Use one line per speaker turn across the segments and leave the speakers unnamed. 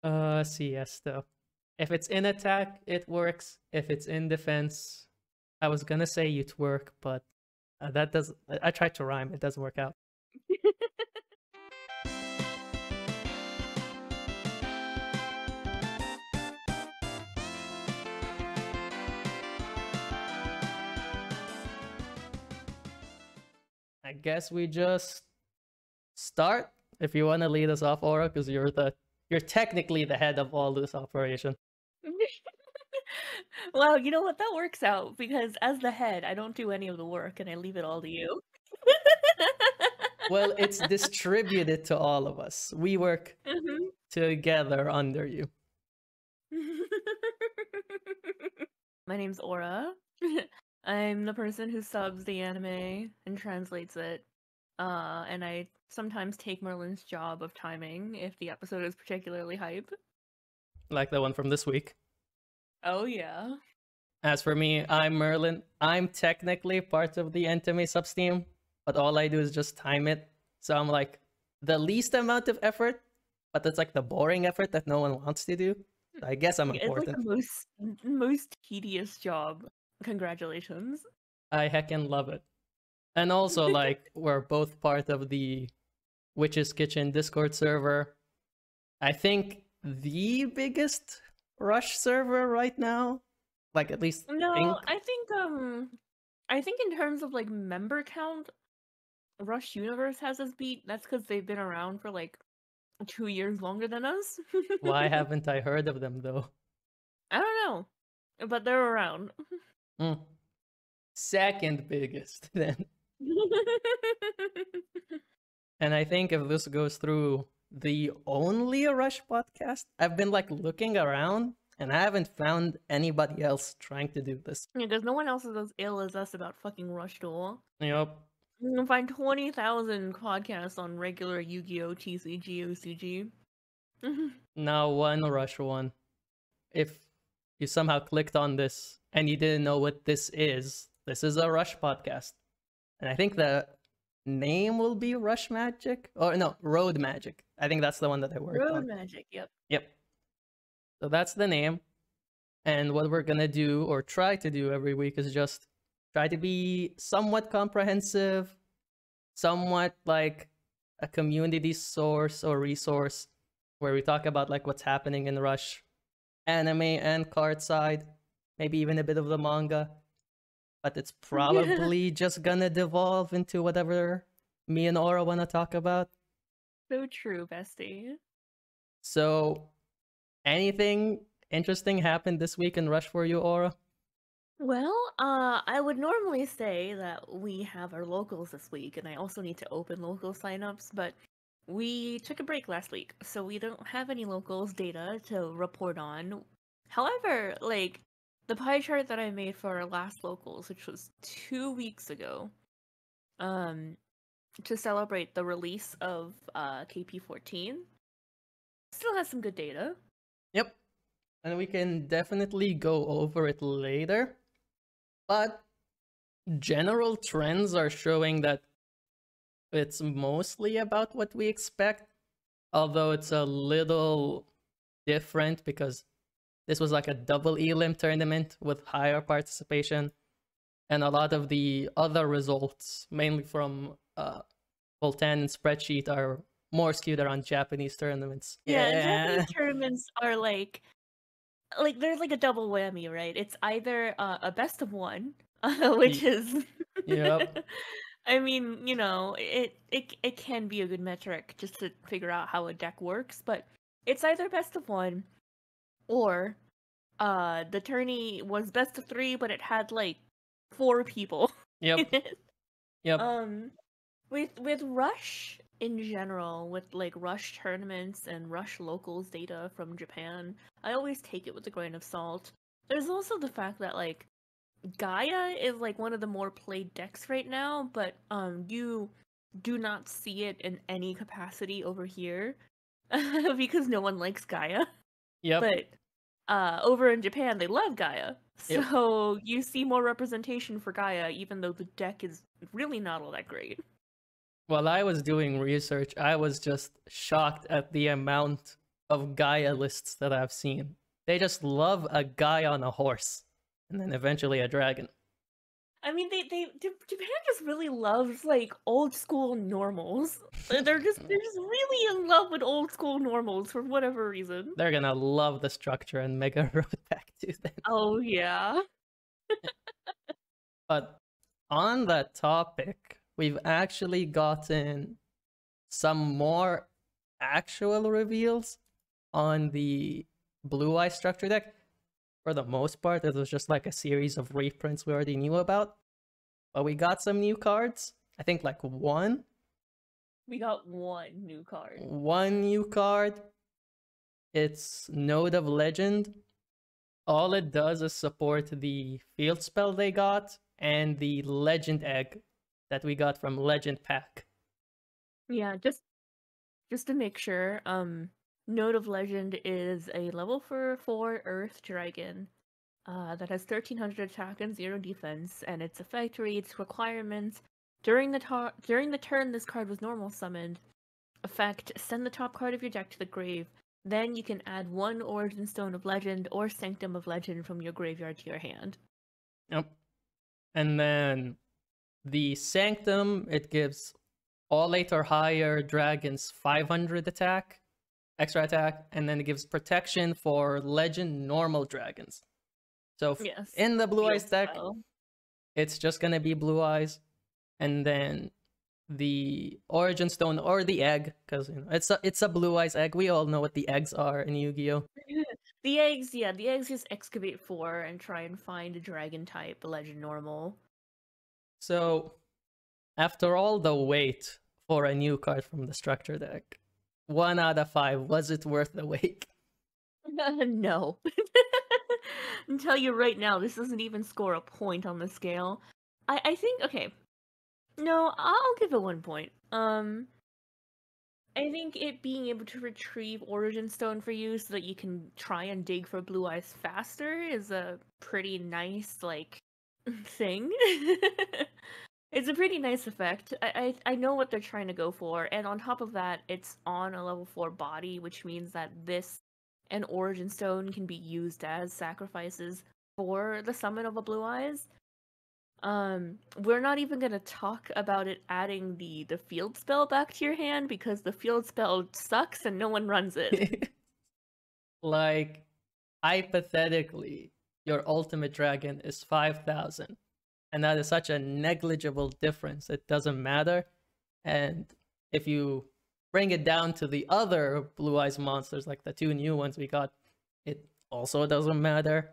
CS though. If it's in attack, it works. If it's in defense, I was gonna say you'd work, but that does. I tried to rhyme. It doesn't work out. I guess we just start. If you want to lead us off, Aura, because you're technically the head of all this operation.
Well, you know what? That works out because as the head, I don't do any of the work and I leave it all to you.
Well, it's distributed to all of us. We work
Mhm.
together under you.
My name's Aura. I'm the person who subs the anime and translates it. And I sometimes take Merlin's job of timing if the episode is particularly hype.
Like the one from this week.
Oh yeah.
As for me, I'm Merlin. I'm technically part of the Entame substeam, but all I do is just time it. So I'm like the least amount of effort, but it's like the boring effort that no one wants to do. So I guess I'm important.
It's like the most tedious job. Congratulations.
I heckin' love it. And also, like, we're both part of the Witch's Kitchen Discord server. I think the biggest Rush server right now. Like, at least
No, I think in terms of like member count, Rush Universe has us beat. That's because they've been around for like 2 years longer than us.
Why haven't I heard of them though?
I don't know, but they're around.
Second biggest then. And I think if this goes through the only Rush podcast, I've been like looking around and I haven't found anybody else trying to do this.
Yeah, because no one else is as ill as us about fucking Rush Duel.
Yup.
You can find 20,000 podcasts on regular Yu-Gi-Oh, TCG, OCG.
Now one Rush one. If you somehow clicked on this and you didn't know what this is a Rush podcast. And I think the name will be Rush Magic? Or no, Road Magic. I think that's the one that I worked on.
Road Magic, yep.
Yep. So that's the name. And what we're gonna do, or try to do every week, is just try to be somewhat comprehensive, somewhat like a community source or resource where we talk about like what's happening in Rush, anime and card side, maybe even a bit of the manga. But it's probably just gonna devolve into whatever me and Aura wanna talk about.
So true, bestie.
So, anything interesting happened this week in Rush for you, Aura?
Well, I would normally say that we have our locals this week, and I also need to open local signups, but we took a break last week, so we don't have any locals data to report on. However, like, the pie chart that I made for our last locals, which was 2 weeks ago, to celebrate the release of KP14, still has some good data.
Yep. And we can definitely go over it later. But general trends are showing that it's mostly about what we expect. Although it's a little different because this was like a double elim tournament with higher participation. And a lot of the other results, mainly from Voltan and Spreadsheet, are more skewed around Japanese tournaments.
Yeah, Japanese tournaments are like there's like a double whammy, right? It's either a best of one, which is
Yep.
I mean, you know, it can be a good metric just to figure out how a deck works, but it's either best of one or the tourney was best of 3, but it had like 4 people.
Yep. Yep.
With Rush in general, with like Rush tournaments and Rush locals data from Japan, I always take it with a grain of salt. There's also the fact that like Gaia is like one of the more played decks right now, but you do not see it in any capacity over here because no one likes Gaia.
Yep.
But over in Japan, they love Gaia.
Yep.
So you see more representation for Gaia, even though the deck is really not all that great.
While I was doing research, I was just shocked at the amount of Gaia lists that I've seen. They just love a guy on a horse, and then eventually a dragon.
I mean, Japan just really loves like old school normals. They're just really in love with old school normals for whatever reason.
They're gonna love the structure and Mega Road back to them.
Oh yeah.
But on that topic, we've actually gotten some more actual reveals on the Blue Eye structure deck. For the most part, it was just like a series of reprints we already knew about. But we got some new cards. I think like one.
We got one new card.
One new card. It's Node of Legend. All it does is support the field spell they got and the Legend Egg that we got from Legend Pack.
Yeah, just to make sure, Node of Legend is a level 4 Earth Dragon that has 1300 attack and 0 defense, and its effect reads requirements. During the turn this card was normal summoned. Effect, send the top card of your deck to the grave. Then you can add one Origin Stone of Legend or Sanctum of Legend from your graveyard to your hand.
Yep. And then the Sanctum, it gives all 8 or higher dragons 500 attack, extra attack, and then it gives protection for legend normal dragons. So
Yes.
in the Blue Eyes
Field
deck,
spell.
it's just gonna be Blue Eyes, and then the Origin Stone or the egg, because you know it's a Blue Eyes egg. We all know what the eggs are in Yu-Gi-Oh.
The eggs just excavate 4 and try and find a dragon type, a legend normal.
So after all the wait for a new card from the structure deck, 1 out of 5, was it worth the wait?
No. I'll tell you right now, this doesn't even score a point on the scale. I think, okay. No, I'll give it 1 point. I think it being able to retrieve Origin Stone for you so that you can try and dig for Blue Eyes faster is a pretty nice, like, thing. It's a pretty nice effect. I know what they're trying to go for, and on top of that, it's on a level 4 body, which means that this and Origin Stone can be used as sacrifices for the summon of a Blue Eyes. We're not even gonna talk about it adding the field spell back to your hand because the field spell sucks and no one runs it.
Like, hypothetically, your ultimate dragon is 5,000, and that is such a negligible difference. It doesn't matter. And if you bring it down to the other Blue Eyes monsters, like the 2 new ones we got, it also doesn't matter.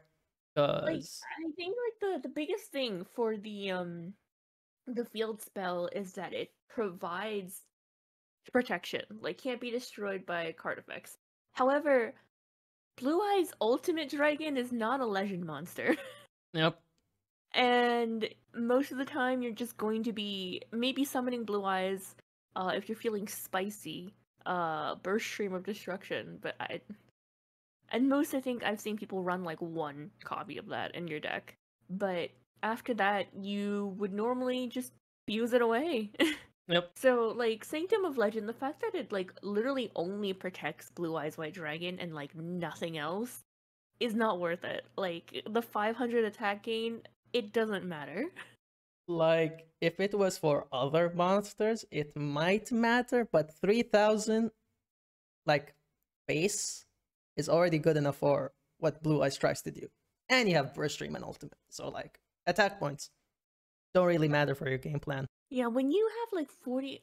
Like, I think like the biggest thing for the field spell is that it provides protection, like can't be destroyed by card effects. However, Blue Eyes Ultimate Dragon is not a legend monster.
Yep.
And most of the time you're just going to be maybe summoning Blue Eyes if you're feeling spicy, Burst Stream of Destruction, but I think I've seen people run like 1 copy of that in your deck. But after that, you would normally just fuse it away.
Yep.
So, like, Sanctum of Legend, the fact that it, like, literally only protects Blue Eyes White Dragon and, like, nothing else is not worth it. Like, the 500 attack gain, it doesn't matter.
Like, if it was for other monsters, it might matter, but 3,000, like, base is already good enough for what Blue Eyes tries to do. And you have Burst Stream and Ultimate, so, like, attack points don't really matter for your game plan.
Yeah, when you have, like, 40...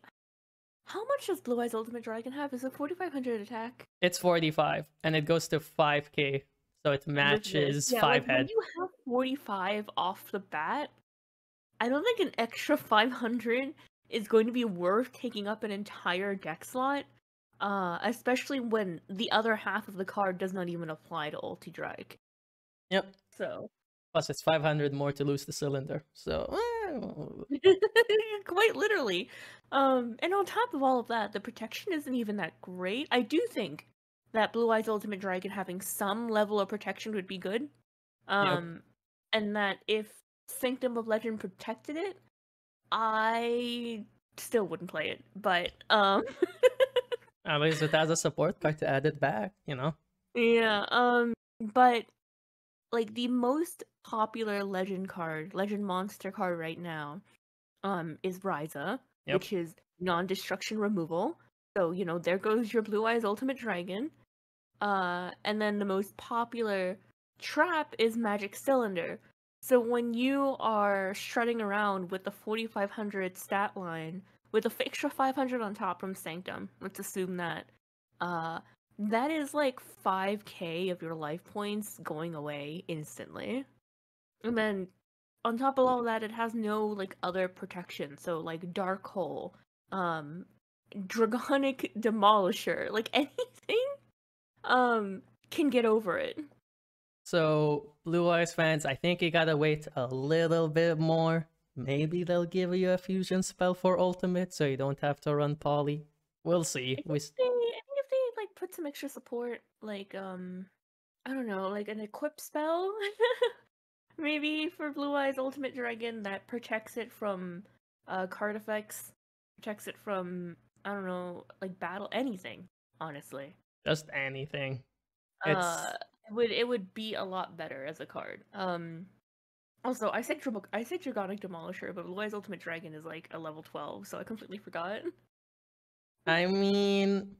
How much does Blue Eyes Ultimate Dragon have? Is it 4,500 attack?
It's 45, and it goes to 5k, so it matches 5
like,
head.
When you have 45 off the bat, I don't think an extra 500 is going to be worth taking up an entire deck slot, especially when the other half of the card does not even apply to Ulti Drake.
Yep.
So.
Plus, it's 500 more to lose the cylinder, so...
Quite literally. And on top of all of that, the protection isn't even that great. I do think that Blue Eyes Ultimate Dragon having some level of protection would be good. And that if Sanctum of Legend protected it, I still wouldn't play it. But
At least it has a support card to add it back, you know?
Yeah, but like the most popular legend monster card right now, is Ryza,
Yep.
which is non-destruction removal. So, there goes your Blue Eyes Ultimate Dragon. And then the most popular trap is Magic Cylinder. So when you are strutting around with the 4500 stat line, with a extra 500 on top from Sanctum, let's assume that, that is like 5k of your life points going away instantly. And then on top of all that, it has no like other protection. So like Dark Hole, Dragonic Demolisher, like anything can get over it.
So, Blue Eyes fans, I think you gotta wait a little bit more. Maybe they'll give you a fusion spell for ultimate, so you don't have to run poly. We'll see.
I think if they like put some extra support, like I don't know, like an equip spell, maybe for Blue Eyes Ultimate Dragon that protects it from card effects, protects it from, I don't know, like battle, anything. Honestly,
Just anything.
uh, it would be a lot better as a card. Also, I said Dragonic Demolisher, but Blue Eyes Ultimate Dragon is like a level 12, so I completely forgot.
I mean,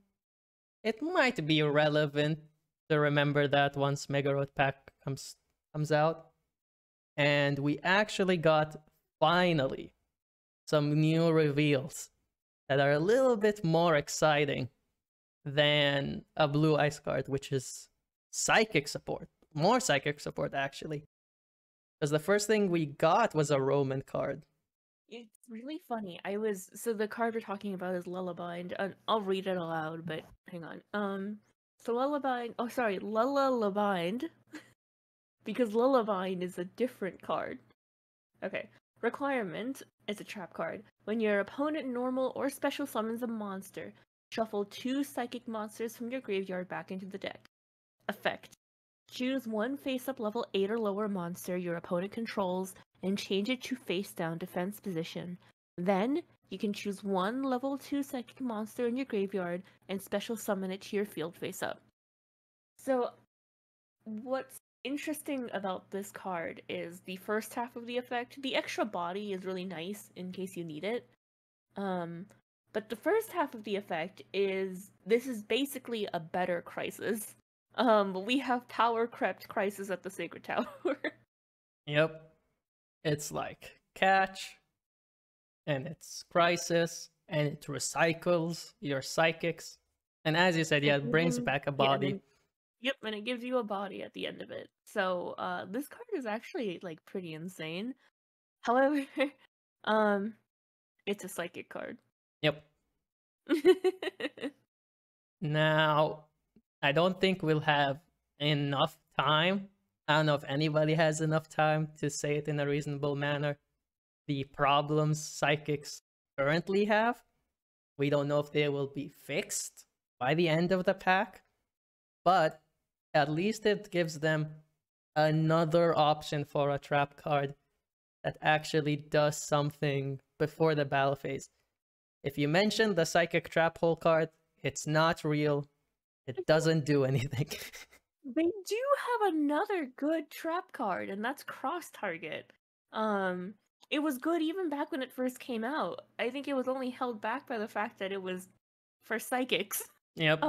it might be relevant to remember that once Mega Road Pack comes out. And we actually got, finally, some new reveals that are a little bit more exciting than a Blue Eyes card, which is Psychic support. More Psychic support, actually. Because the first thing we got was a Roman card.
It's really funny. So the card we're talking about is Lullabind. I'll read it aloud, but hang on. So Lullabind. Oh, sorry, Lullabind, because Lullabind is a different card. Okay. Requirement: it's a trap card. When your opponent normal or special summons a monster, shuffle 2 psychic monsters from your graveyard back into the deck. Effect: choose one face-up level 8 or lower monster your opponent controls and change it to face-down defense position. Then, you can choose one level 2 psychic monster in your graveyard and special summon it to your field face-up. So, what's interesting about this card is the first half of the effect. The extra body is really nice in case you need it. But the first half of the effect this is basically a better Crisis. We have Power Crept Crisis at the Sacred Tower.
Yep. It's like Catch, and it's Crisis, and it recycles your psychics. And as you said, yeah, it brings back a body.
Yep, and it gives you a body at the end of it. So, this card is actually like pretty insane. However, it's a psychic card.
Yep. Now, I don't think we'll have enough time. I don't know if anybody has enough time to say it in a reasonable manner. The problems psychics currently have, we don't know if they will be fixed by the end of the pack, but at least it gives them another option for a trap card that actually does something before the battle phase. If you mention the psychic trap hole card, it's not real. It doesn't do anything.
They do have another good trap card, and that's Cross Target. It was good even back when it first came out. I think it was only held back by the fact that it was for psychics.
Yep.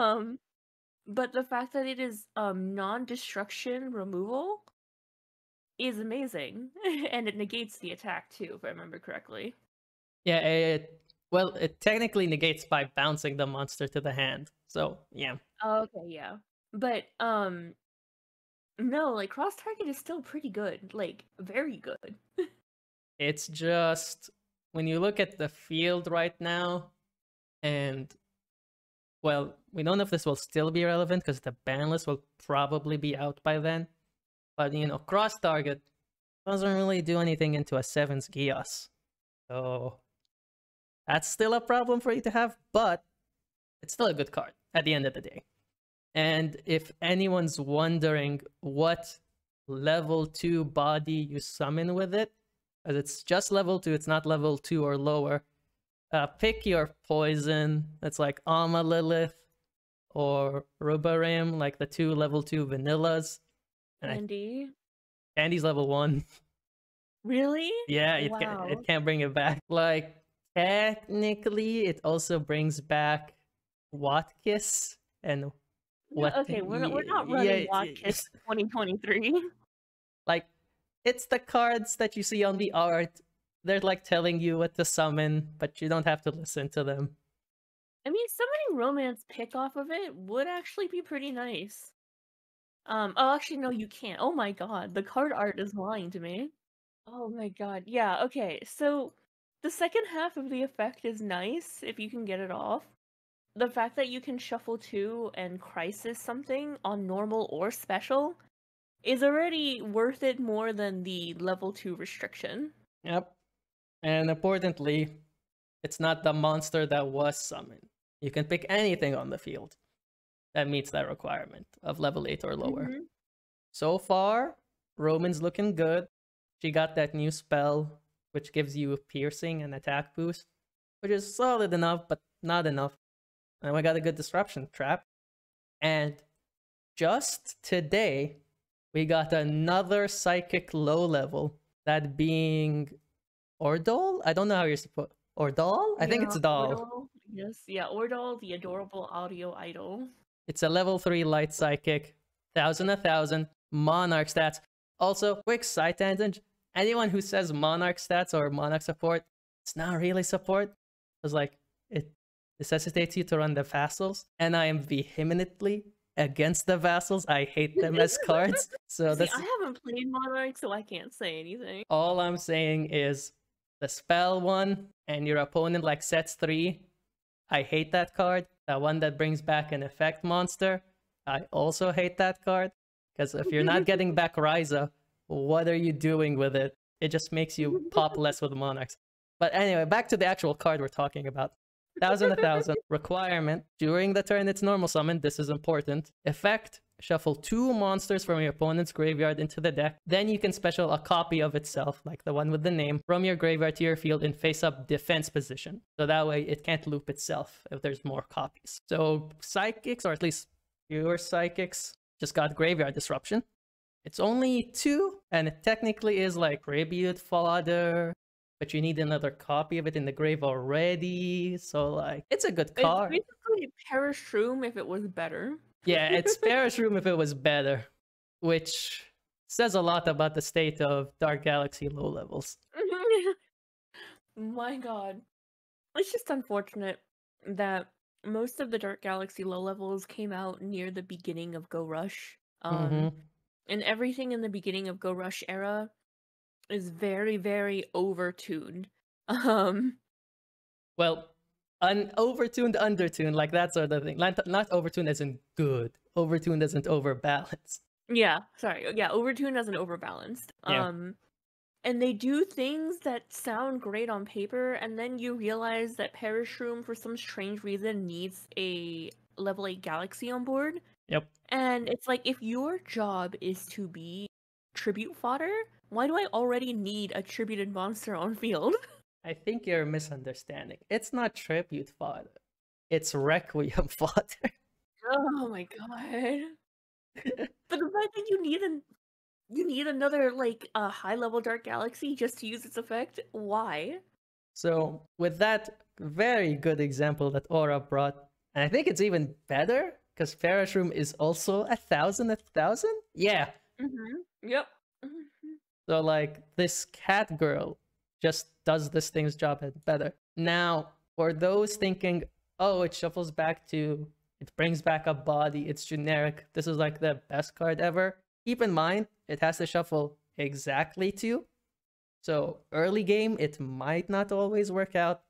But the fact that it is non-destruction removal is amazing, and it negates the attack too, if I remember correctly.
Yeah, it technically negates by bouncing the monster to the hand. So yeah.
Oh, okay, yeah. But no, like Cross Target is still pretty good, like very good.
It's just when you look at the field right now, and well, we don't know if this will still be relevant because the ban list will probably be out by then. But Cross Target doesn't really do anything into a 7's Gios. So that's still a problem for you to have, but it's still a good card at the end of the day. And if anyone's wondering what level 2 body you summon with it, because it's just level 2, it's not level 2 or lower, pick your poison. It's like Alma Lilith, or Rubarim, like the 2 level 2 vanillas. And Candy's level 1.
Really?
Yeah,
Wow.
it can't bring it back. Like, technically, it also brings back Watkiss and what?
Okay, we're not running Watkiss 2023.
Like, it's the cards that you see on the art. They're like telling you what to summon, but you don't have to listen to them.
I mean, summoning Romance pick off of it would actually be pretty nice. Oh, actually, no, you can't. Oh my god, the card art is lying to me. Oh my god, yeah, okay, so the second half of the effect is nice if you can get it off. The fact that you can shuffle 2 and crisis something on normal or special is already worth it more than the level 2 restriction.
Yep. And importantly, it's not the monster that was summoned. You can pick anything on the field that meets that requirement of level 8 or lower.
Mm-hmm.
So far, Roman's looking good. She got that new spell, which gives you a piercing and attack boost, which is solid enough, but not enough. And we got a good disruption trap. And just today, we got another psychic low level, that being Ordol? I don't know how you're supposed... Ordol? I think it's Doll.
Ordol, yes, yeah, Ordol, the adorable audio idol.
It's a level 3 light psychic, 1,000, Monarch stats. Also, quick side tangent, anyone who says Monarch stats or Monarch support, it's not really support. It's like, it necessitates you to run the vassals, and I am vehemently against the vassals. I hate them as cards. So
See, I haven't played Monarch, so I can't say anything.
All I'm saying is the spell one, and your opponent like sets 3. I hate that card. The one that brings back an effect monster, I also hate that card. Because if you're not getting back Ryza, what are you doing with it? It just makes you pop less with Monarchs. But anyway, back to the actual card we're talking about. 1,000. Requirement. During the turn it's normal summon. This is important. Effect. Shuffle 2 monsters from your opponent's graveyard into the deck. Then you can special a copy of itself, like the one with the name, from your graveyard to your field in face-up defense position. So that way it can't loop itself if there's more copies. So psychics, or at least pure psychics, just got graveyard disruption. It's only 2, and it technically is like tribute fodder, but you need another copy of it in the grave already. So like, it's a good card.
It's basically Perish Room if it was better.
Yeah, it's Perish Room if it was better, which says a lot about the state of Dark Galaxy low levels.
My god. It's just unfortunate that most of the Dark Galaxy low levels came out near the beginning of Go Rush. And everything in the beginning of Go Rush era is very, very overtuned.
Well, overtuned, undertuned, like that sort of thing. Not overtuned as in good. Overtuned as in overbalanced.
Yeah, sorry. Yeah, overtuned as in overbalanced.
Yeah.
And they do things that sound great on paper, and then you realize that Perish Room, for some strange reason, needs a level 8 Galaxy on board.
Yep.
And it's like, if your job is to be tribute fodder, why do I already need a tributed monster on field?
I think you're misunderstanding. It's not tribute fodder. It's requiem fodder.
Oh my god. But the fact that you need another like a high level Dark Galaxy just to use its effect, why?
So with that very good example that Aura brought, and I think it's even better because Perish Room is also 1,000. Yeah.
Yep.
So like this Catgirl just does this thing's job better. Now, for those thinking, oh, it shuffles back to, it brings back a body, it's generic, this is like the best card ever. Keep in mind, it has to shuffle exactly 2. So early game, it might not always work out.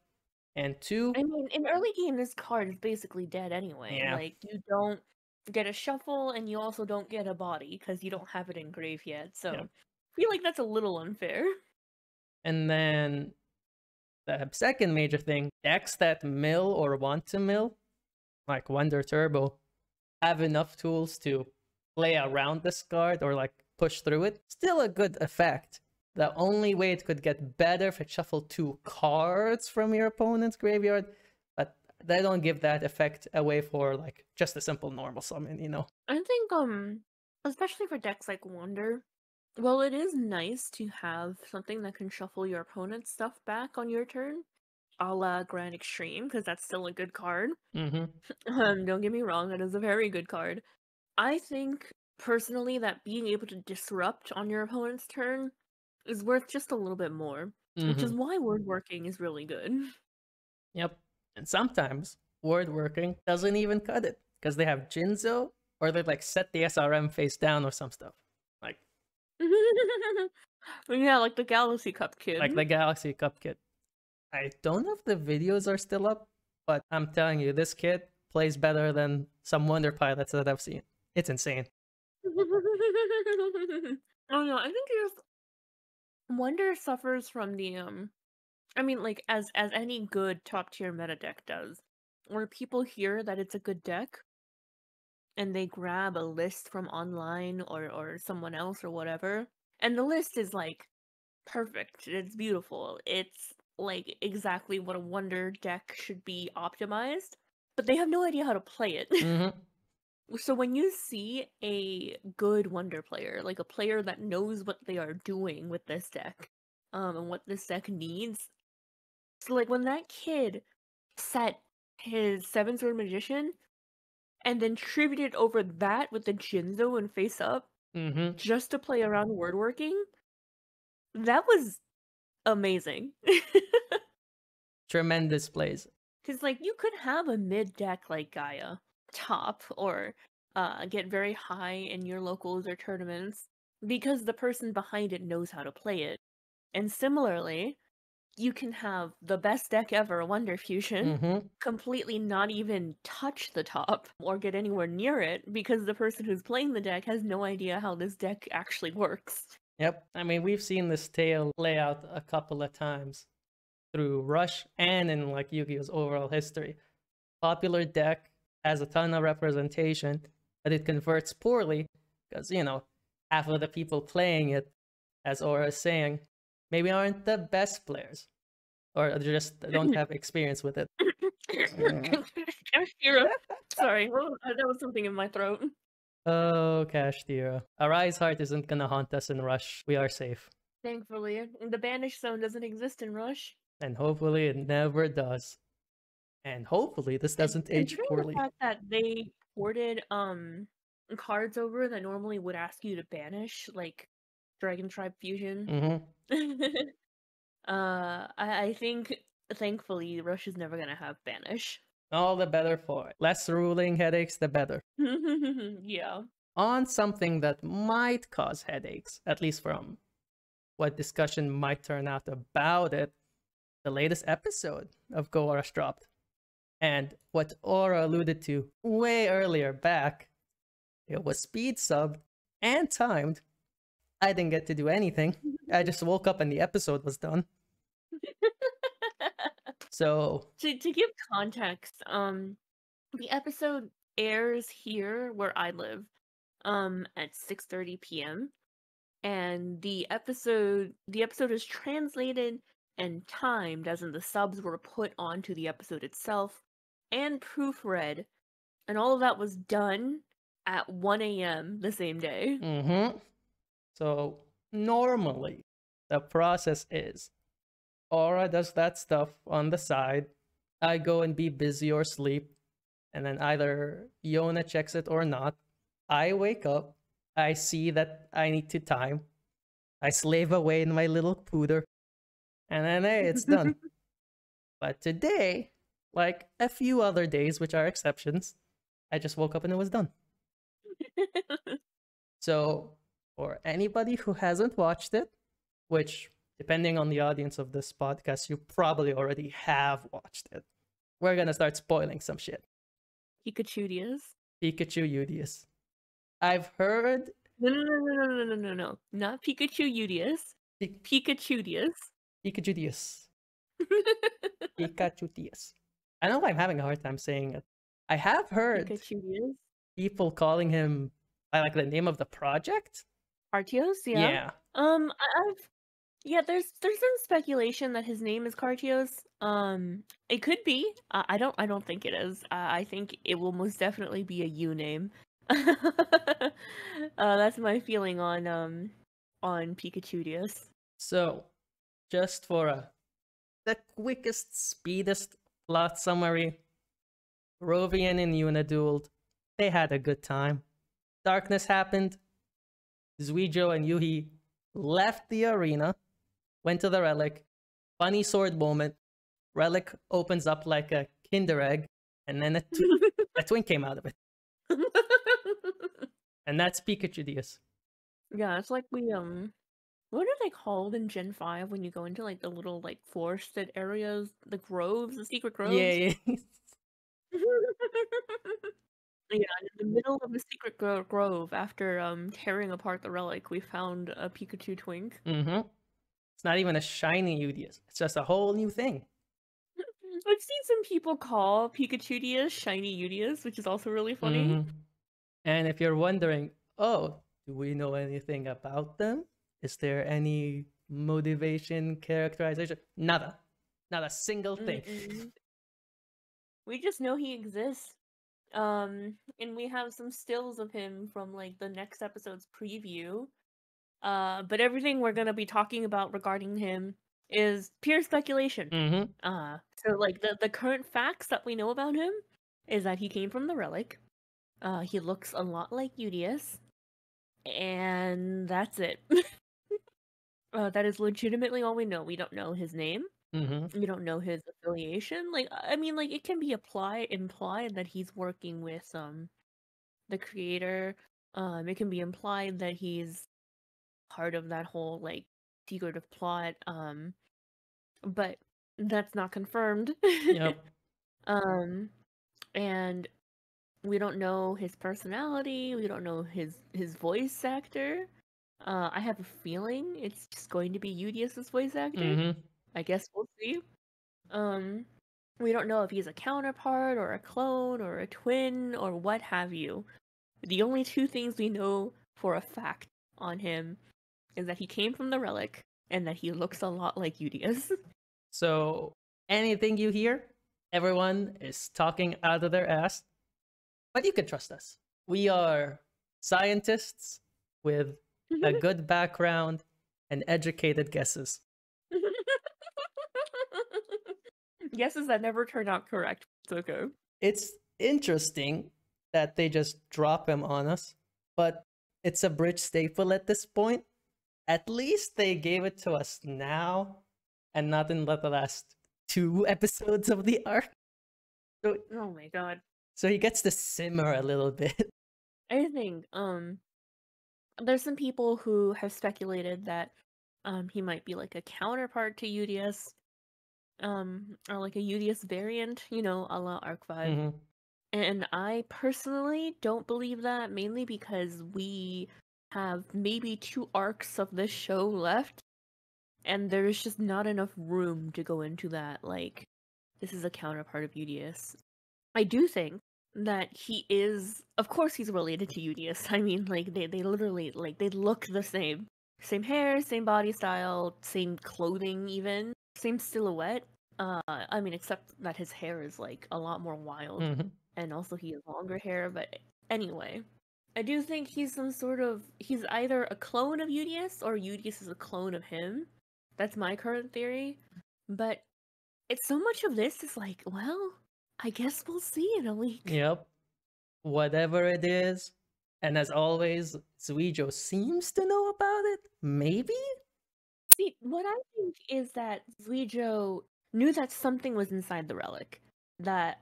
And 2...
I mean, in early game, this card is basically dead anyway.
Yeah.
Like, you don't get a shuffle, and you also don't get a body, because you don't have it in grave yet. So, I feel like that's a little unfair.
And then the second major thing, decks that mill or want to mill, like Wonder Turbo, have enough tools to play around this card or like push through it. Still a good effect. The only way it could get better if it shuffled 2 cards from your opponent's graveyard, but they don't give that effect away for like just a simple normal summon, you know.
I think especially for decks like Wonder, well, it is nice to have something that can shuffle your opponent's stuff back on your turn, a la Grand Extreme, because that's still a good card. Don't get me wrong, that is a very good card. I think personally that being able to disrupt on your opponent's turn is worth just a little bit more, which is why word working is really good.
Yep. And sometimes word working doesn't even cut it because they have Jinzo or they like set the SRM face down or some stuff. Like
Yeah, like the Galaxy Cup kid.
like the Galaxy Cup kid. I don't know if the videos are still up, but I'm telling you, this kid plays better than some Wonder pilots that I've seen. It's insane.
Oh no, I think just Wonder suffers from the I mean, like as any good top tier meta deck does, where people hear that it's a good deck and they grab a list from online or someone else or whatever, and the list is like perfect, it's beautiful, it's like exactly what a Wonder deck should be optimized, but they have no idea how to play it. So when you see a good Wonder player, like a player that knows what they are doing with this deck, and what this deck needs, so like when that kid set his Seven Sword Magician and then tributed over that with the Jinzo and face up just to play around word working, that was amazing.
Tremendous plays.
Because like you could have a mid deck like Gaia top or get very high in your locals or tournaments because the person behind it knows how to play it. And similarly, you can have the best deck ever, Wonder Fusion, completely not even touch the top or get anywhere near it because the person who's playing the deck has no idea how this deck actually works.
Yep. I mean, we've seen this tale play out a couple of times through Rush and in like Yu-Gi-Oh's overall history. Popular deck has a ton of representation, but it converts poorly because, you know, half of the people playing it, as Aura is saying, maybe aren't the best players or just don't have experience with it.
Sorry, that was something in my throat.
Oh, Kashtira. Arise Heart isn't gonna haunt us in Rush. We are safe.
Thankfully, the banish zone doesn't exist in Rush.
And hopefully it never does. And hopefully this doesn't age poorly.
The fact that they ported cards over that normally would ask you to banish, like Dragon Tribe Fusion. I think thankfully Rush is never gonna have banish.
All the better for it. Less ruling headaches, the better.
Yeah.
On something that might cause headaches, at least from what discussion might turn out about it, the latest episode of Go Rush dropped. And what Aura alluded to way earlier back, it was speed subbed and timed. I didn't get to do anything. I just woke up and the episode was done. So
to give context, the episode airs here where I live, at 6:30 p.m. and the episode is translated and timed, as in the subs were put onto the episode itself, and proofread, and all of that was done at 1 a.m. the same day.
So normally the process is Aura does that stuff on the side. I go and be busy or sleep, and then either Yona checks it or not. I wake up, I see that I need to time. I slave away in my little pooter, and then hey, it's done. But today, like a few other days, which are exceptions, I just woke up and it was done. So, for anybody who hasn't watched it, which, depending on the audience of this podcast, you probably already have watched it, we're gonna start spoiling some shit.
Pikachu
Udius. I've heard...
No. Not Pikachu Udius. Pikachu
Udius. I know I'm having a hard time saying it. I have heard people calling him by like the name of the project.
Artios, yeah.
Yeah.
Yeah, there's some speculation that his name is Cartios. It could be. I don't think it is. I think it will most definitely be a U name. That's my feeling on Pikachu.
So, just for the quickest, speedest plot summary, Rovian and Yuna dueled. They had a good time. Darkness happened. Zuijo and Yuhi left the arena, went to the relic. Funny sword moment. Relic opens up like a Kinder egg, and then a twin came out of it. And that's Pikachu Diaz.
Yeah, it's like what are they called in Gen 5 when you go into like the little like forested areas, the groves, the secret groves?
Yeah.
Yeah, in the middle of the secret grove, after tearing apart the relic, we found a Pikachu twink.
Mm-hmm. It's not even a shiny Udius. It's just a whole new thing.
I've seen some people call Pikachu shiny Udius, which is also really funny.
Mm-hmm. And if you're wondering, oh, do we know anything about them? Is there any motivation, characterization? Nada. Not a single thing.
We just know he exists. And we have some stills of him from like the next episode's preview. But everything we're gonna be talking about regarding him is pure speculation.
Mm-hmm.
So like the current facts that we know about him is that he came from the relic. He looks a lot like Udius, and that's it. That is legitimately all we know. We don't know his name.
Mm-hmm.
We don't know his affiliation. Like, I mean, like it can be implied that he's working with the creator. It can be implied that he's part of that whole like secretive plot. But that's not confirmed.
Yep.
And we don't know his personality. We don't know his voice actor. I have a feeling it's just going to be Udius's voice actor.
Mm-hmm.
I guess we'll see. We don't know if he's a counterpart or a clone or a twin or what have you. The only two things we know for a fact on him is that he came from the relic and that he looks a lot like Udius.
So anything you hear, everyone is talking out of their ass. But you can trust us. We are scientists with a good background and educated guesses.
Guesses that never turn out correct. It's okay.
It's interesting that they just drop him on us, but it's a bridge staple at this point. At least they gave it to us now and not in the last 2 episodes of the arc. So,
oh my god.
So he gets to simmer a little bit.
I think there's some people who have speculated that he might be like a counterpart to Udius. Or like a Udius variant, you know, a la Arc 5.
Mm-hmm.
And I personally don't believe that, mainly because we have maybe 2 arcs of this show left, and there's just not enough room to go into that, like, this is a counterpart of Udius. I do think that he is, of course he's related to Udius. I mean, like, they literally, like, they look the same. Same hair, same body style, same clothing even, same silhouette. I mean, except that his hair is, like, a lot more wild.
Mm-hmm.
And also he has longer hair, but anyway. I do think he's he's either a clone of Udius, or Udius is a clone of him. That's my current theory. But it's so much of this is like, well, I guess we'll see in a week.
Yep. Whatever it is. And as always, Zuijo seems to know about it. Maybe?
See, what I think is that Zuijo knew that something was inside the relic. That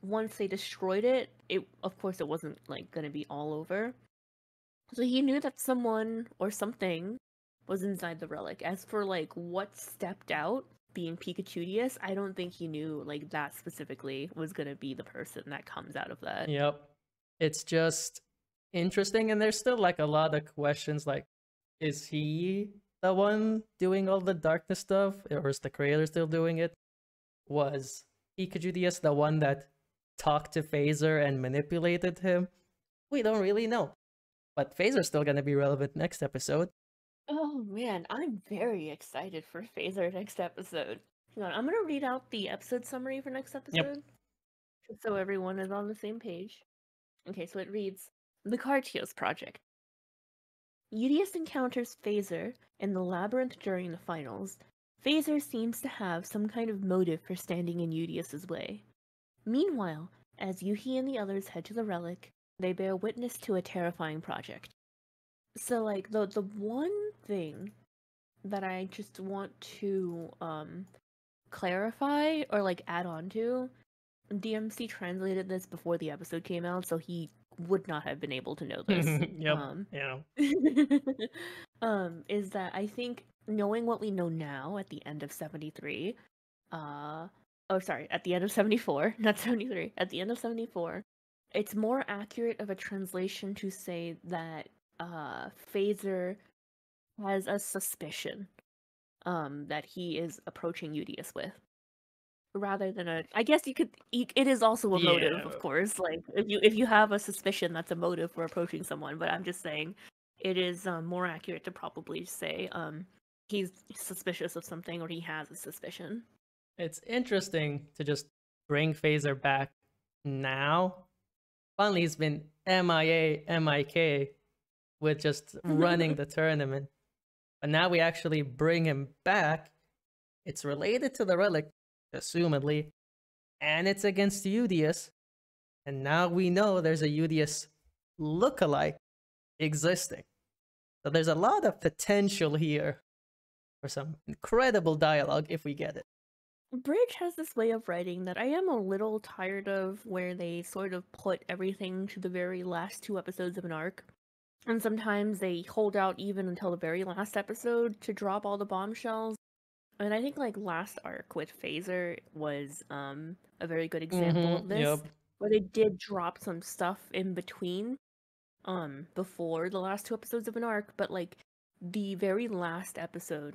once they destroyed it, of course it wasn't like gonna be all over. So he knew that someone or something was inside the relic. As for like what stepped out, being Pikachu, I don't think he knew like that specifically was gonna be the person that comes out of that.
Yep. It's just interesting, and there's still like a lot of questions like, is he the one doing all the darkness stuff, or is the creator still doing it? Was Pikachu the one that talked to Phaser and manipulated him? We don't really know. But Phaser's still gonna be relevant next episode.
Oh man, I'm very excited for Phaser next episode. Hang on, I'm gonna read out the episode summary for next
Yep.
episode, just so everyone is on the same page. Okay, so it reads, The Cartios Project. Udius encounters Phaser in the labyrinth during the finals. Phaser seems to have some kind of motive for standing in Udius's way. Meanwhile, as Yuhi and the others head to the relic, they bear witness to a terrifying project. So, like, the one thing that I just want to clarify or like add on to, DMC translated this before the episode came out, so he would not have been able to know this.
Yep. Yeah.
Is that I think knowing what we know now at the end of 73, at the end of 74, not 73, at the end of 74, it's more accurate of a translation to say that Phaser has a suspicion that he is approaching Udius with, rather than a. I guess it is also a motive,
Yeah.
of course. Like if you have a suspicion, that's a motive for approaching someone. But I'm just saying, it is more accurate to probably say he's suspicious of something or he has a suspicion.
It's interesting to just bring Phaser back now. Finally, he's been MIA, MIK with just running the tournament. But now we actually bring him back. It's related to the relic, assumedly, and it's against Udius. And now we know there's a Udius lookalike existing. So there's a lot of potential here for some incredible dialogue if we get it.
Bridge has this way of writing that I am a little tired of, where they sort of put everything to the very last 2 episodes of an arc. And sometimes they hold out even until the very last episode to drop all the bombshells. And I think like last arc with Phaser was a very good example of this.
Yep.
Where they did drop some stuff in between before the last 2 episodes of an arc, but like the very last episode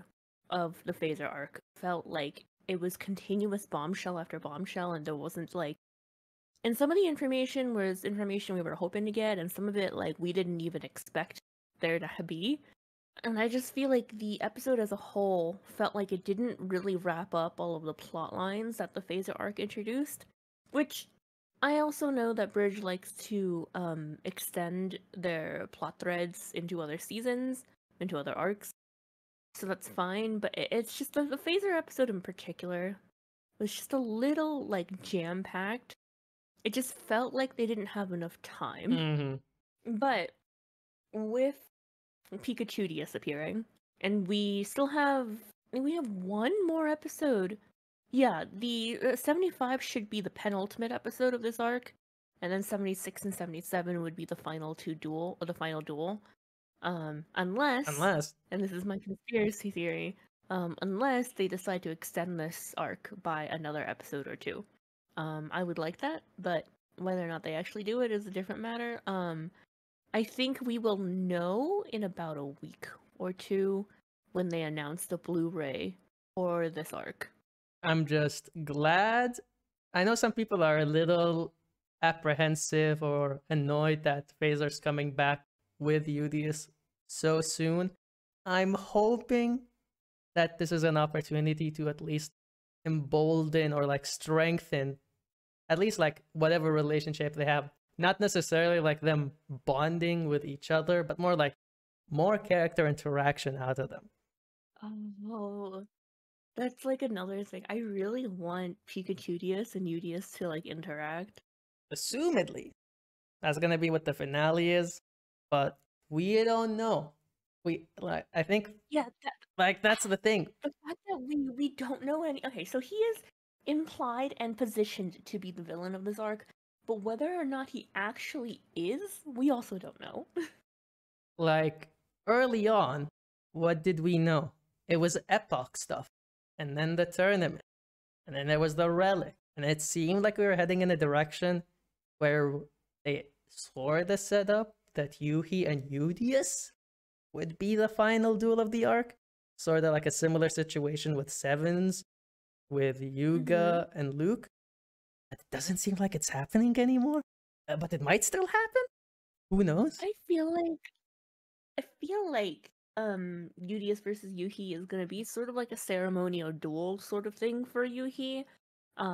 of the Phaser arc felt like it was continuous bombshell after bombshell, and there wasn't like, and some of the information was information we were hoping to get, and some of it like we didn't even expect there to be. And I just feel like the episode as a whole felt like it didn't really wrap up all of the plot lines that the Phaser arc introduced, which I also know that Bridge likes to extend their plot threads into other seasons, into other arcs, so that's fine. But it's just the Phaser episode in particular was just a little like jam-packed. It just felt like they didn't have enough time. But with Pikachu disappearing, and we have one more episode. Yeah, the 75 should be the penultimate episode of this arc, and then 76 and 77 would be the final duel. Unless, and this is my conspiracy theory, unless they decide to extend this arc by another episode or 2. I would like that, but whether or not they actually do it is a different matter. I think we will know in about a week or 2 when they announce the Blu-ray for this arc.
I'm just glad. I know some people are a little apprehensive or annoyed that Phaser's coming back with Udius so soon. I'm hoping that this is an opportunity to at least embolden or like strengthen at least like whatever relationship they have. Not necessarily like them bonding with each other, but more like more character interaction out of them.
Oh, that's like another thing. I really want Pikachu and Udius to like interact.
Assumedly, that's gonna be what the finale is, but we don't know. I think that's the thing.
The fact that we don't know any. Okay, so he is implied and positioned to be the villain of this arc, but whether or not he actually is, we also don't know.
Like early on, what did we know? It was Epoch stuff, and then the tournament, and then there was the relic, and it seemed like we were heading in a direction where they sort of set up that Yuhi and Udius would be the final duel of the arc, sort of like a similar situation with Sevens, with Yuga and Luke. It doesn't seem like it's happening anymore, but it might still happen. Who knows?
I feel like Udius versus Yuhi is gonna be sort of like a ceremonial duel sort of thing for Yuhi.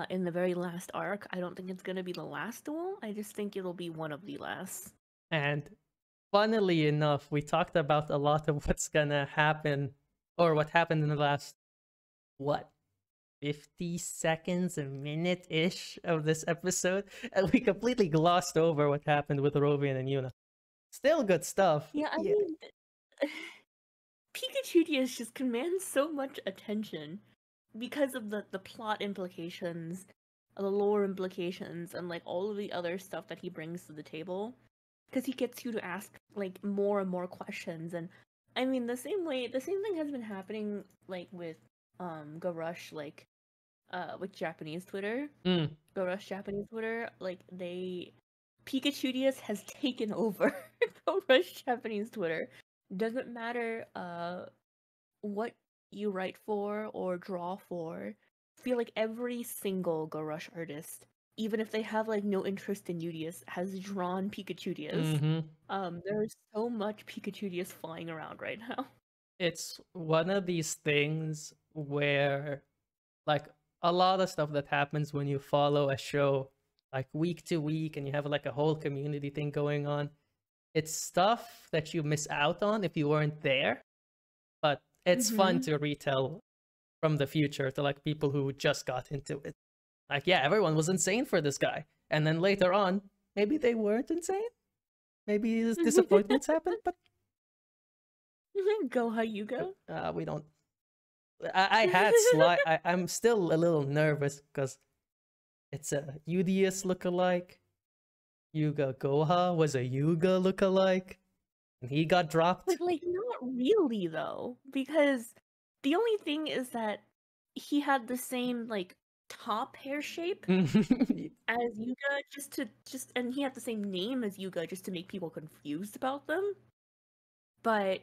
In the very last arc. I don't think it's gonna be the last duel. I just think it'll be one of the last.
And funnily enough, we talked about a lot of what's gonna happen, or what happened in the last, what, 50 seconds, a minute ish of this episode, and we completely glossed over what happened with Rovian and Yuna. Still good stuff.
Yeah, I mean, Pikachu just commands so much attention because of the plot implications, the lore implications, and like all of the other stuff that he brings to the table. Because he gets you to ask like more and more questions, and I mean the same thing has been happening like with Garush, like with Japanese Twitter. Garush Japanese Twitter, like Pikachu has taken over Garush Japanese Twitter. Doesn't matter what you write for or draw for. I feel like every single Garush artist, even if they have like no interest in Udius, has drawn Pikachu. There's so much Pikachu flying around right now.
It's one of these things where, like, a lot of stuff that happens when you follow a show like week to week and you have like a whole community thing going on. It's stuff that you miss out on if you weren't there, but it's fun to retell from the future to like people who just got into it. Like, yeah, everyone was insane for this guy, and then later on, maybe they weren't insane. Maybe disappointments happen, but
Go Hyuga.
we don't. I had I'm still a little nervous because it's a Udius lookalike. Yuga Goha was a Yuga lookalike, and he got dropped.
But like, not really though, because the only thing is that he had the same like top hair shape as Yuga, and he had the same name as Yuga just to make people confused about them. But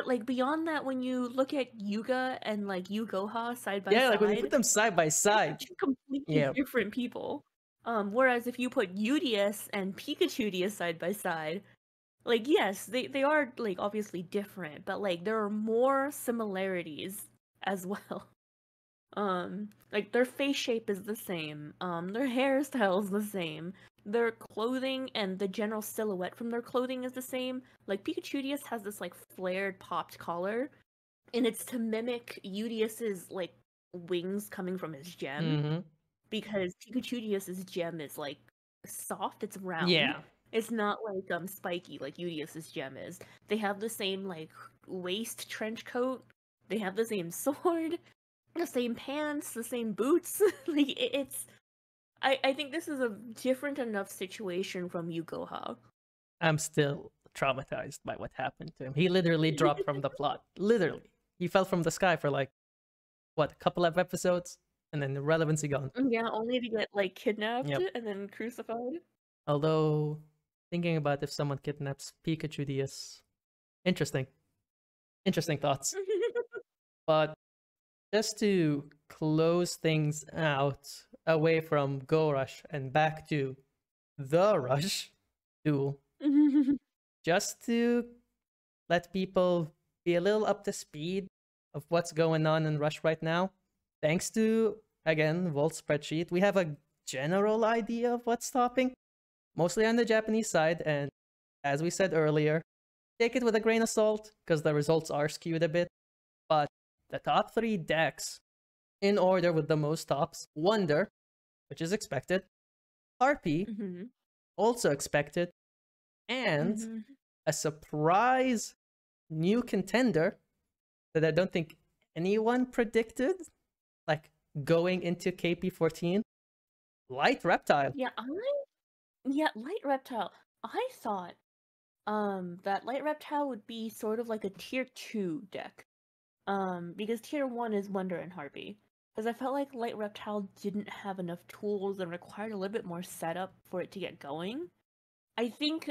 like beyond that, when you look at Yuga and like Yugoha side by side,
like when you put them side by side,
two completely different people. Whereas if you put Udius and Pikachu side by side, like yes, they are like obviously different, but like there are more similarities as well. Like their face shape is the same, their hairstyle is the same, their clothing and the general silhouette from their clothing is the same. Like Pikachu has this like flared popped collar, and it's to mimic Udius's like wings coming from his gem. Because Pikachu's gem is like soft, it's round.
Yeah.
It's not like spiky like Udius's gem is. They have the same like waist trench coat. They have the same sword, the same pants, the same boots. Like it's I think this is a different enough situation from Yugoha.
I'm still traumatized by what happened to him. He literally dropped from the plot. Literally. He fell from the sky for like what, a couple of episodes? And then the relevancy gone.
Yeah, only to get like kidnapped and then crucified.
Although, thinking about if someone kidnaps Pikachu DS, interesting thoughts. But just to close things out away from Go Rush and back to the Rush Duel, just to let people be a little up to speed of what's going on in Rush right now. Thanks to, again, Volt's spreadsheet, we have a general idea of what's stopping, mostly on the Japanese side, and as we said earlier, take it with a grain of salt, because the results are skewed a bit, but the top 3 decks, in order with the most tops, Wonder, which is expected, Harpy, also expected, and a surprise new contender that I don't think anyone predicted, like going into KP14, Light Reptile.
Light Reptile. I thought that Light Reptile would be sort of like a tier 2 deck. Because tier 1 is Wonder and Harpy. Because I felt like Light Reptile didn't have enough tools and required a little bit more setup for it to get going. I think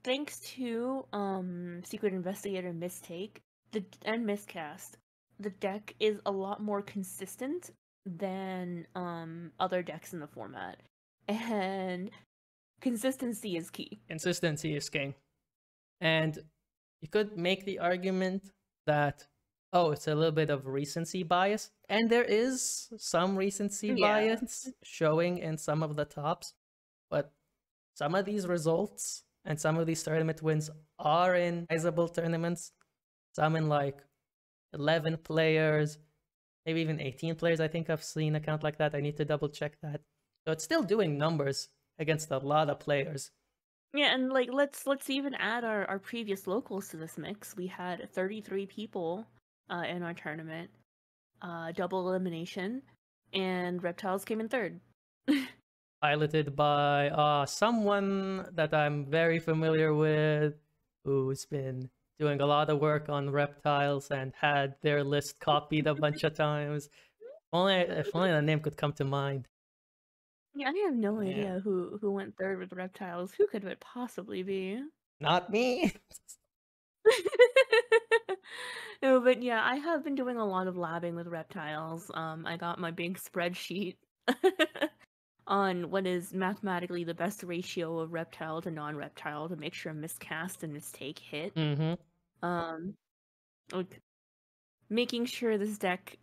thanks to Secret Investigator Mistake and Miscast, the deck is a lot more consistent than other decks in the format. And consistency is key.
Consistency is king. And you could make the argument that, oh, it's a little bit of recency bias. And there is some recency
Yeah.
bias showing in some of the tops. But some of these results and some of these tournament wins are in sizable tournaments. Some in like 11 players, maybe even 18 players. I think I've seen a count like that. I need to double check that. So it's still doing numbers against a lot of players.
Yeah, and like let's even add our previous locals to this mix. We had 33 people in our tournament, double elimination, and Reptiles came in third.
Piloted by someone that I'm very familiar with, who's been doing a lot of work on reptiles and had their list copied a bunch of times. If only the name could come to mind.
Yeah, I have no
Yeah.
idea who went third with Reptiles. Who could it possibly be?
Not me.
No, but yeah, I have been doing a lot of labbing with Reptiles. I got my big spreadsheet on what is mathematically the best ratio of reptile to non-reptile to make sure miscast and mistake hit. Like making sure this deck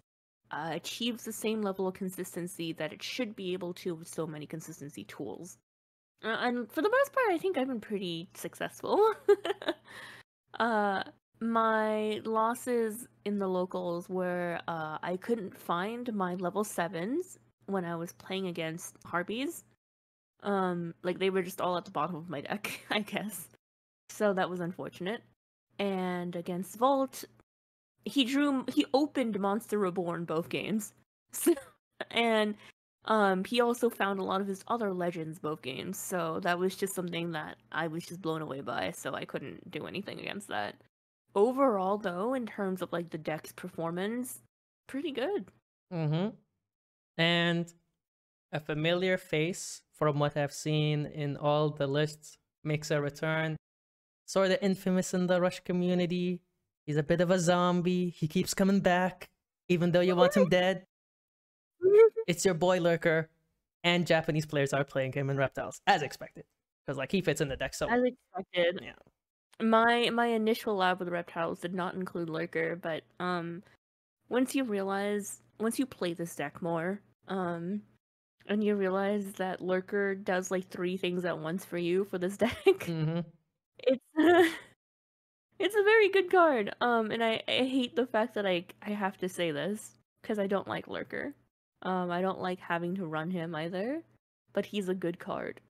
achieves the same level of consistency that it should be able to with so many consistency tools. And for the most part, I think I've been pretty successful. My losses in the locals were I couldn't find my level 7s when I was playing against Harpies. Like they were just all at the bottom of my deck, I guess. So that was unfortunate. And against Vault, he opened Monster Reborn both games. And he also found a lot of his other legends both games. So that was just something that I was just blown away by, so I couldn't do anything against that. Overall though, in terms of like the deck's performance, pretty good.
And a familiar face from what I've seen in all the lists makes a return. Sort of infamous in the Rush community. He's a bit of a zombie. He keeps coming back, even though you want him dead. It's your boy Lurker, and Japanese players are playing him in Reptiles, as expected. Because like he fits in the deck so well.
As expected.
Yeah.
My initial lab with Reptiles did not include Lurker, but once you play this deck more, and you realize that Lurker does like 3 things at once for you for this deck. It's a very good card. And I hate the fact that I have to say this because I don't like Lurker. I don't like having to run him either, but he's a good card.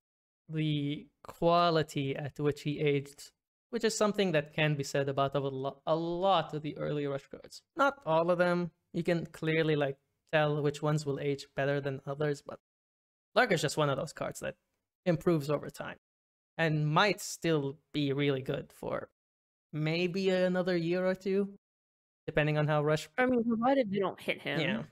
The quality at which he aged, which is something that can be said about a lot of the early Rush cards. Not all of them. You can clearly like tell which ones will age better than others, but Lurker's just one of those cards that improves over time and might still be really good for maybe another year or two, depending on how Rush...
I mean, provided they don't hit him.
Yeah.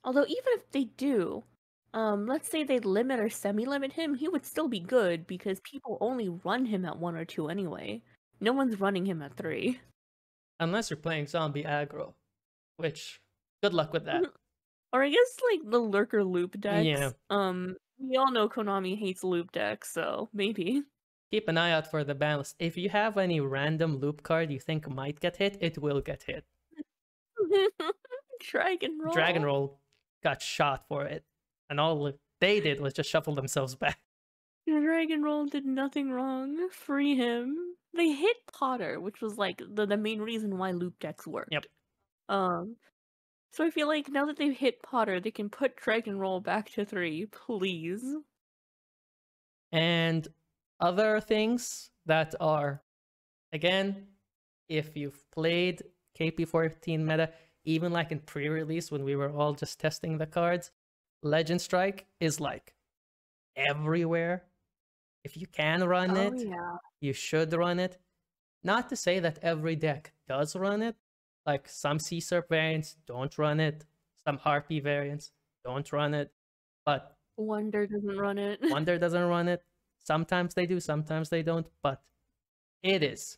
Although even if they do, let's say they limit or semi-limit him, he would still be good because people only run him at 1 or 2 anyway. No one's running him at 3.
Unless you're playing zombie aggro, which, good luck with that.
Or I guess like the Lurker loop decks.
Yeah.
We all know Konami hates loop decks, so maybe.
Keep an eye out for the ban list. If you have any random loop card you think might get hit, it will get hit.
Dragon Roll.
Dragon Roll got shot for it, and all they did was just shuffle themselves back.
Dragon Roll did nothing wrong. Free him. They hit Potter, which was like the main reason why loop decks worked.
Yep.
So I feel like now that they've hit Potter, they can put Dragon Roll back to 3, please.
And other things that are, again, if you've played KP14 Meta, even like in pre-release when we were all just testing the cards, Legend Strike is like everywhere. If you can run it,
yeah.
you should run it. Not to say that every deck does run it. Like some Sea Serp variants don't run it. Some Harpy variants don't run it. But
Wonder doesn't run it.
Wonder doesn't run it. Sometimes they do, sometimes they don't. But it is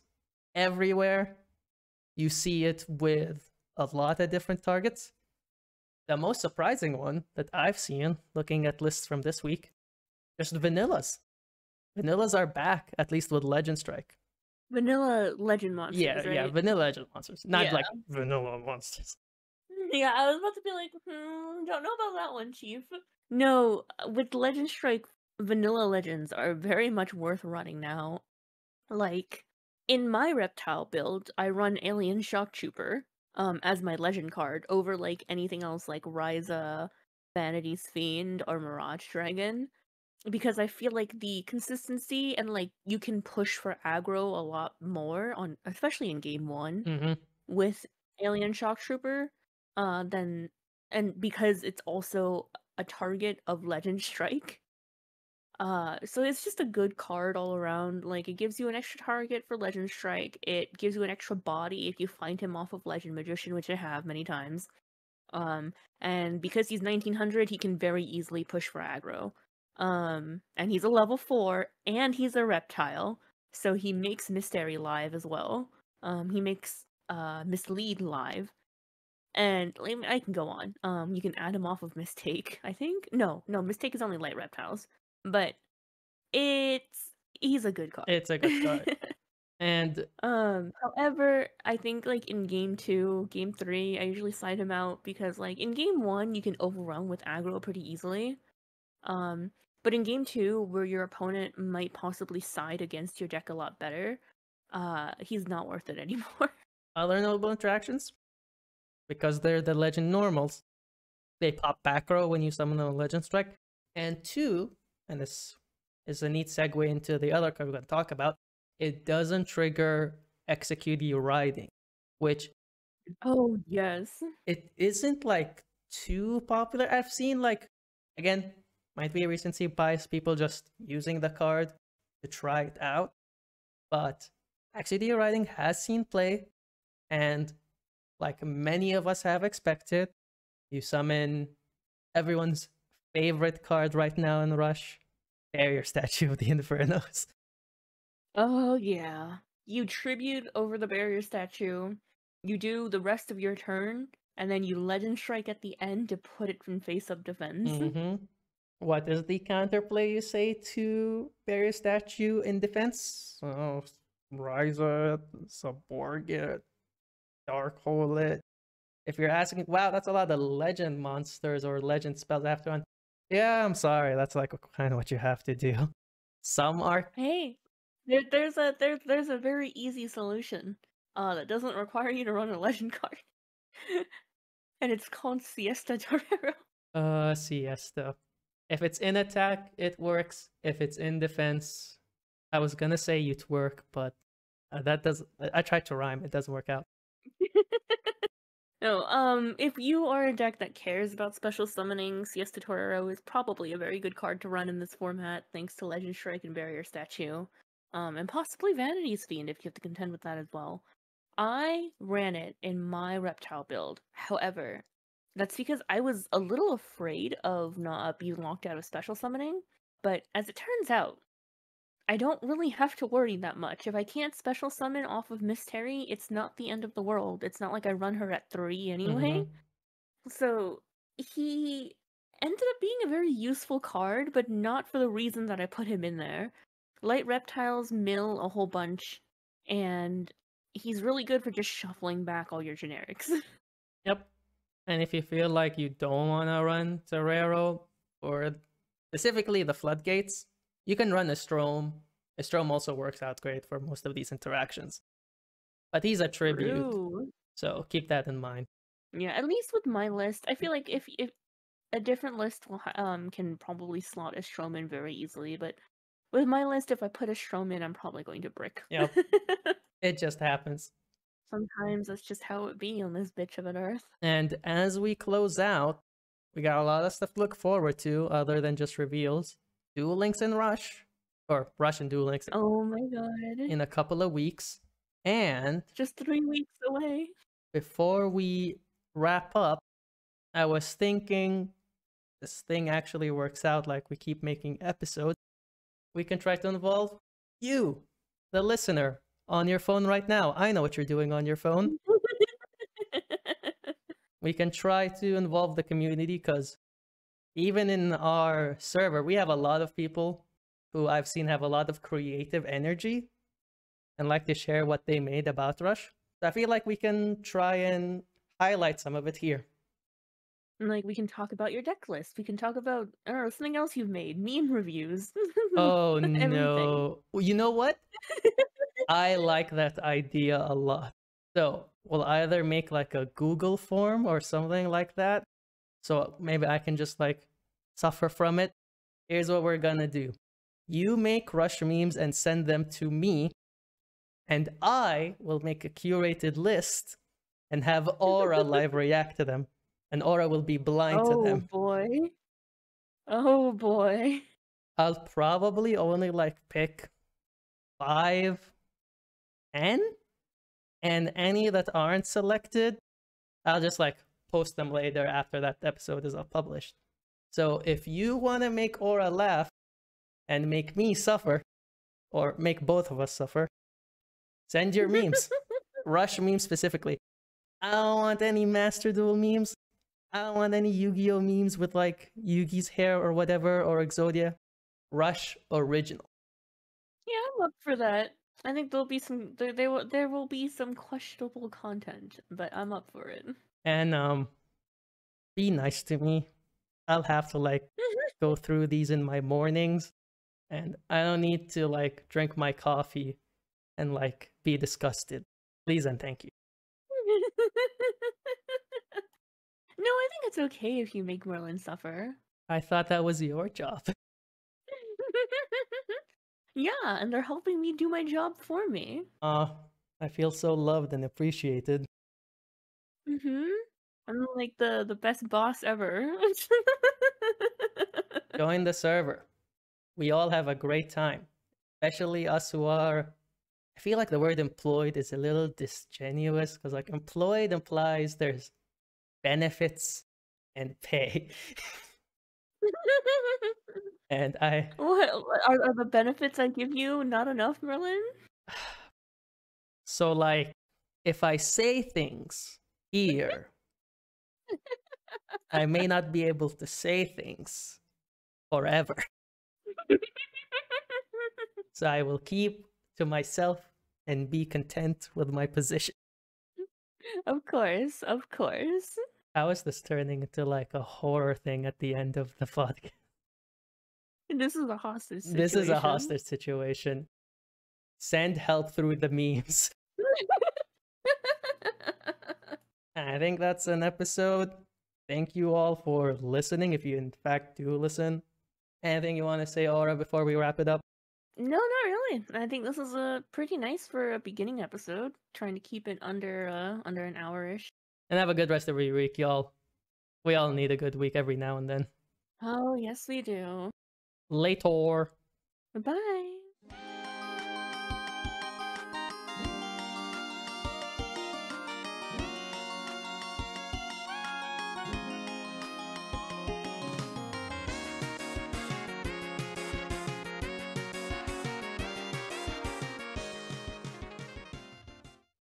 everywhere. You see it with a lot of different targets. The most surprising one that I've seen, looking at lists from this week, just vanillas. Vanillas are back, at least with Legend Strike.
Vanilla legend monsters,
Yeah,
right?
vanilla legend monsters, not
Yeah.
like vanilla monsters.
Yeah, I was about to be like, don't know about that one, Chief. No, with Legend Strike, vanilla legends are very much worth running now. Like, in my reptile build, I run Alien Shock Trooper, as my legend card over like anything else like Ryza, Vanity's Fiend, or Mirage Dragon. Because I feel like the consistency and like you can push for aggro a lot more on, especially in game one
Mm-hmm.
with Alien Shock Trooper, than and because it's also a target of Legend Strike. So it's just a good card all around. Like, it gives you an extra target for Legend Strike. It gives you an extra body if you find him off of Legend Magician, which I have many times. And because he's 1900, he can very easily push for aggro. And he's a level 4, and he's a reptile, so he makes Mystery live as well. He makes Mislead live. And I can go on. You can add him off of Mistake, I think. No, Mistake is only light reptiles. But he's a good card.
It's a good card. And
However, I think like in game 2, game 3, I usually side him out because like in game 1 you can overrun with aggro pretty easily. But in game 2, where your opponent might possibly side against your deck a lot better, he's not worth it anymore.
other notable interactions, because they're the legend normals, they pop back row when you summon a legend strike. And 2, and this is a neat segue into the other card we're going to talk about, it doesn't trigger execute you riding, which
Oh, yes.
it isn't like too popular. I've seen like, again, might be a recency bias, people just using the card to try it out, but execute you riding has seen play, and like many of us have expected, you summon everyone's favorite card right now in Rush, Barrier Statue of the Infernos.
Oh, yeah. You tribute over the barrier statue, you do the rest of your turn, and then you legend strike at the end to put it in face-up defense.
Mm-hmm. What is the counterplay you say to Barrier Statue in defense? Oh, Rise Up, Suborg it, Dark Hole it. If you're asking, wow, that's a lot of legend monsters or legend spells after one. Yeah, I'm sorry, that's like kind of what you have to do. Some are
Hey, there's a very easy solution. That doesn't require you to run a legend card, and it's called Siesta Torero.
Siesta. If it's in attack, it works. If it's in defense, I was gonna say you'd work, but that does. I tried to rhyme. It doesn't work out.
No, if you are a deck that cares about special summoning, Siesta Torero is probably a very good card to run in this format, thanks to Legend Strike and Barrier Statue. And possibly Vanity's Fiend if you have to contend with that as well. I ran it in my reptile build. However, that's because I was a little afraid of not being locked out of special summoning. But as it turns out, I don't really have to worry that much. If I can't special summon off of Miss Terry, it's not the end of the world. It's not like I run her at 3 anyway. So he ended up being a very useful card, but not for the reason that I put him in there. Light reptiles mill a whole bunch, and he's really good for just shuffling back all your generics.
Yep. And if you feel like you don't want to run Torero or specifically the floodgates, you can run a Strom. A Strom also works out great for most of these interactions. But he's a tribute,
True.
so keep that in mind.
Yeah, at least with my list, I feel like if a different list will can probably slot a Strom in very easily, but with my list, if I put a Strom in, I'm probably going to brick.
Yep. It just happens.
Sometimes that's just how it be on this bitch of an earth.
And as we close out, we got a lot of stuff to look forward to other than just reveals. Duel Links and Rush, or Rush and Duel Links
Oh my god.
in a couple of weeks. And
Just 3 weeks away.
before we wrap up, I was thinking this thing actually works out, like we keep making episodes. We can try to involve you, the listener, on your phone right now. I know what you're doing on your phone. We can try to involve the community, because even in our server, we have a lot of people who I've seen have a lot of creative energy. and like to share what they made about Rush. So I feel like we can try and highlight some of it here.
And like we can talk about your deck list. We can talk about I don't know, something else you've made, meme reviews.
Oh
Everything.
no. You know what? I like that idea a lot. So we'll either make like a Google form or something like that. So maybe I can just like suffer from it. Here's what we're gonna do. You make Rush memes and send them to me, and I will make a curated list and have Aura live react to them. And Aura will be blind to
Oh
them.
boy. Oh boy.
I'll probably only like pick 5, 10, and any that aren't selected, I'll just like post them later after that episode is published. So if you want to make Aura laugh and make me suffer, or make both of us suffer, send your memes. Rush memes specifically. I don't want any Master Duel memes. I don't want any Yu-Gi-Oh memes with like Yugi's hair or whatever, or Exodia. Rush original.
Yeah, I'm up for that. I think there'll be some there will be some questionable content, but I'm up for it.
And be nice to me. I'll have to like go through these in my mornings, and I don't need to like drink my coffee and like be disgusted. Please and thank you.
No, I think it's okay if you make Merlin suffer.
I thought that was your job.
Yeah, and they're helping me do my job for me.
I feel so loved and appreciated.
Mm-hmm. I'm like the best boss ever.
Join the server. We all have a great time, especially us who are. I feel like the word employed is a little disingenuous because like employed implies there's benefits and pay. And
What are the benefits I give you not enough, Merlin?
so like if I say things here, I may not be able to say things forever. So I will keep to myself and be content with my position.
Of course, of course.
How is this turning into like a horror thing at the end of the podcast?
This is a hostage situation.
This is a hostage situation. Send help through the memes. I think that's an episode. Thank you all for listening, if you in fact do listen. Anything you want to say, Aura, before we wrap it up?
No, not really. I think this is a pretty nice for a beginning episode. Trying to keep it under an hour-ish.
And have a good rest of your week, y'all. We all need a good week every now and then.
Oh, yes we do.
Later.
Bye.